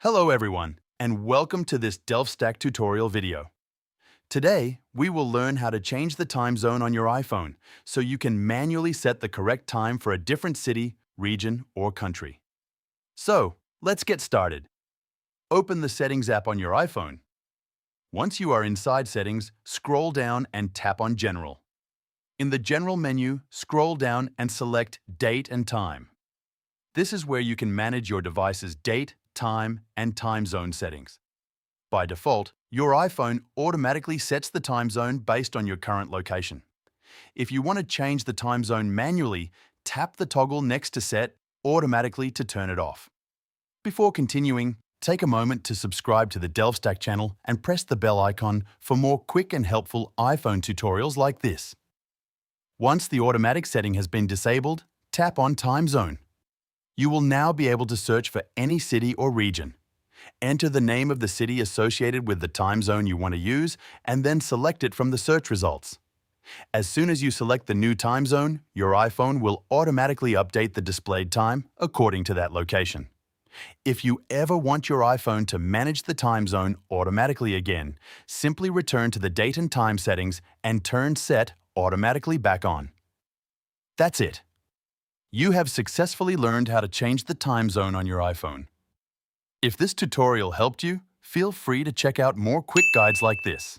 Hello everyone, and welcome to this DelfStack tutorial video. Today, we will learn how to change the time zone on your iPhone so you can manually set the correct time for a different city, region, or country. So, let's get started. Open the Settings app on your iPhone. Once you are inside Settings, scroll down and tap on General. In the General menu, scroll down and select Date and Time. This is where you can manage your device's date, time, and time zone settings. By default, your iPhone automatically sets the time zone based on your current location. If you want to change the time zone manually, tap the toggle next to Set automatically to turn it off. Before continuing, take a moment to subscribe to the DelfStack channel and press the bell icon for more quick and helpful iPhone tutorials like this. Once the automatic setting has been disabled, tap on Time Zone. You will now be able to search for any city or region. Enter the name of the city associated with the time zone you want to use and then select it from the search results. As soon as you select the new time zone, your iPhone will automatically update the displayed time according to that location. If you ever want your iPhone to manage the time zone automatically again, simply return to the date and time settings and turn Set automatically back on. That's it. You have successfully learned how to change the time zone on your iPhone. If this tutorial helped you, feel free to check out more quick guides like this.